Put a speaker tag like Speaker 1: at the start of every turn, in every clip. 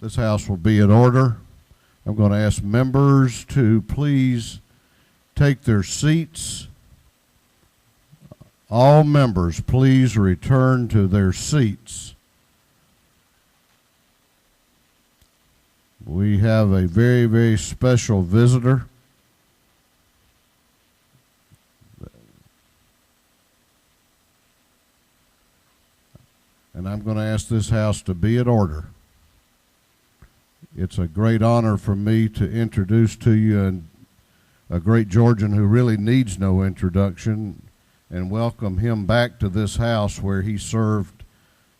Speaker 1: This house will be in order. I'm going to ask members to please take their seats. All members, please return to their seats. We have a very, very special visitor. And I'm going to ask this house to be in order. It's a great honor for me to introduce to you a great Georgian who really needs no introduction, and welcome him back to this house where he served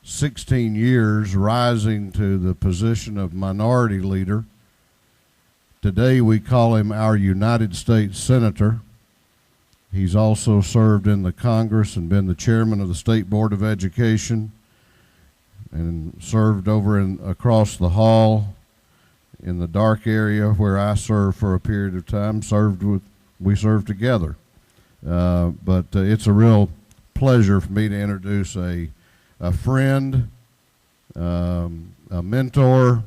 Speaker 1: 16 years, rising to the position of minority leader. Today we call him our United States Senator. He's also served in the Congress and been the chairman of the State Board of Education, and served over across the hall in the dark area where I served for a period of time. We served together. But it's a real pleasure for me to introduce a friend, a mentor,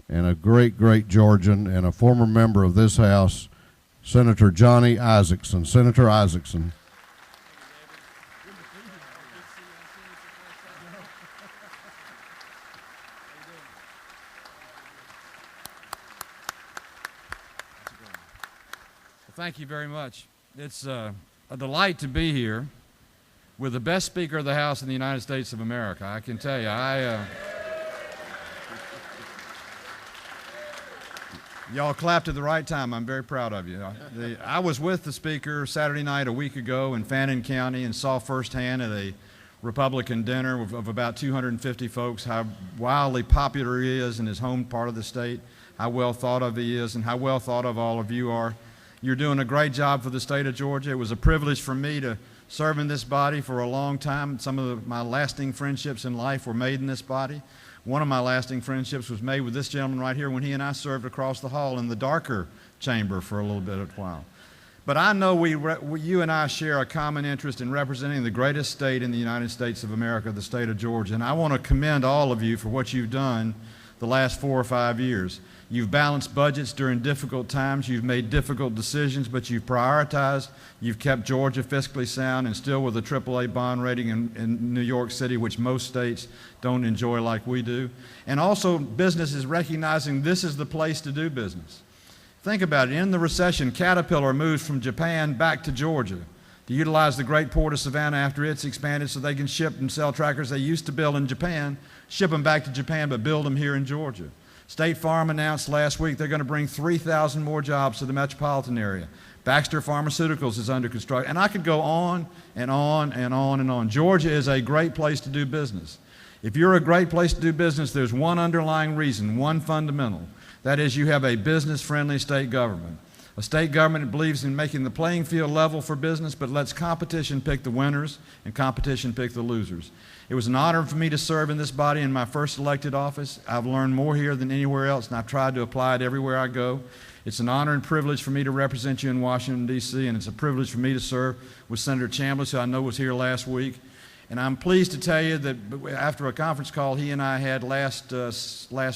Speaker 1: and a great, great Georgian, and a former member of this House, Senator Johnny Isakson. Senator Isakson.
Speaker 2: Thank you very much. It's a delight to be here with the best Speaker of the House in the United States of America. I can tell you, y'all clapped at the right time. I'm very proud of you. I was with the Speaker Saturday night a week ago in Fannin County and saw firsthand at a Republican dinner of about 250 folks how wildly popular he is in his home part of the state, how well thought of he is, and how well thought of all of you are. You're doing a great job for the state of Georgia. It was a privilege for me to serve in this body for a long time. Some of my lasting friendships in life were made in this body. One of my lasting friendships was made with this gentleman right here when he and I served across the hall in the darker chamber for a little bit of a while. But I know you and I share a common interest in representing the greatest state in the United States of America, the state of Georgia. And I want to commend all of you for what you've done the last 4 or 5 years. You've balanced budgets during difficult times. You've made difficult decisions, but you've prioritized. You've kept Georgia fiscally sound and still with a AAA bond rating in New York City, which most states don't enjoy like we do. And also, business is recognizing this is the place to do business. Think about it. In the recession, Caterpillar moved from Japan back to Georgia to utilize the great port of Savannah after it's expanded so they can ship and sell tractors they used to build in Japan, ship them back to Japan, but build them here in Georgia. State Farm announced last week they're going to bring 3,000 more jobs to the metropolitan area. Baxter Pharmaceuticals is under construction. And I could go on and on and on and on. Georgia is a great place to do business. If you're a great place to do business, there's one underlying reason, one fundamental. That is, you have a business-friendly state government. A state government that believes in making the playing field level for business, but lets competition pick the winners and competition pick the losers. It was an honor for me to serve in this body in my first elected office. I've learned more here than anywhere else, and I've tried to apply it everywhere I go. It's an honor and privilege for me to represent you in Washington, D.C., and it's a privilege for me to serve with Senator Chambliss, who I know was here last week. And I'm pleased to tell you that after a conference call he and I had last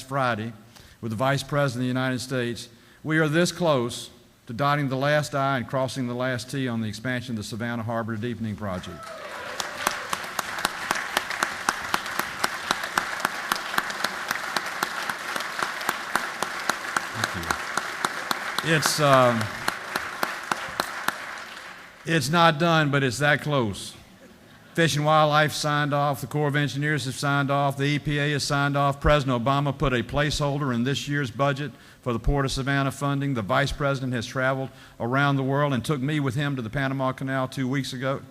Speaker 2: Friday with the Vice President of the United States, we are this close to dotting the last I and crossing the last T on the expansion of the Savannah Harbor Deepening Project. It's not done, but it's that close. Fish and Wildlife signed off, the Corps of Engineers have signed off, the EPA has signed off. President Obama put a placeholder in this year's budget for the Port of Savannah funding. The Vice President has traveled around the world and took me with him to the Panama Canal 2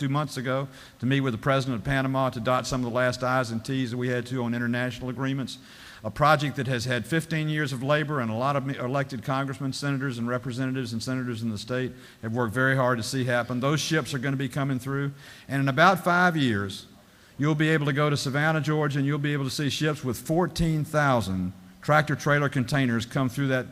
Speaker 2: months ago to meet with the President of Panama to dot some of the last I's and T's that we had to on international agreements. A project that has had 15 years of labor, and a lot of elected congressmen, senators, and representatives and senators in the state have worked very hard to see happen. Those ships are going to be coming through, and in about 5 years, you'll be able to go to Savannah, Georgia, and you'll be able to see ships with 14,000 tractor-trailer containers come through that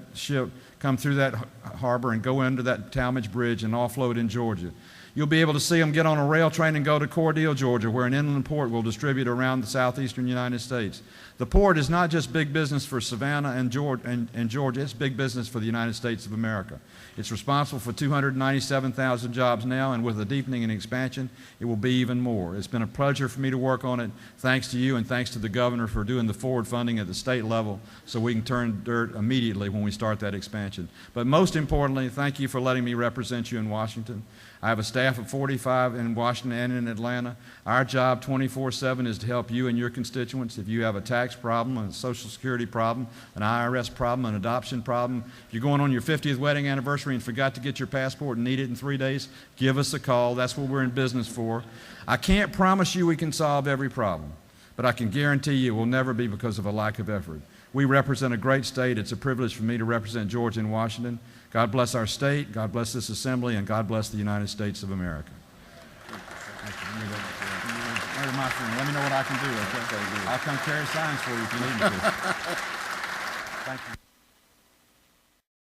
Speaker 2: harbor and go under that Talmadge Bridge and offload in Georgia. You'll be able to see them get on a rail train and go to Cordele, Georgia, where an inland port will distribute around the southeastern United States. The port is not just big business for Savannah and Georgia, it's big business for the United States of America. It's responsible for 297,000 jobs now, and with a deepening and expansion, it will be even more. It's been a pleasure for me to work on it. Thanks to you and thanks to the governor for doing the forward funding at the state level so we can turn dirt immediately when we start that expansion. But most importantly, thank you for letting me represent you in Washington. I have a staff of 45 in Washington and in Atlanta. Our job 24/7 is to help you and your constituents. If you have a tax problem, a Social Security problem, an IRS problem, an adoption problem, if you're going on your 50th wedding anniversary and forgot to get your passport and need it in 3 days, give us a call. That's what we're in business for. I can't promise you we can solve every problem, but I can guarantee you it will never be because of a lack of effort. We represent a great state. It's a privilege for me to represent Georgia and Washington. God bless our state, God bless this assembly, and God bless the United States of America. My friend, let me know what I can do, okay? I'll come carry signs for you if you need me to. Thank you.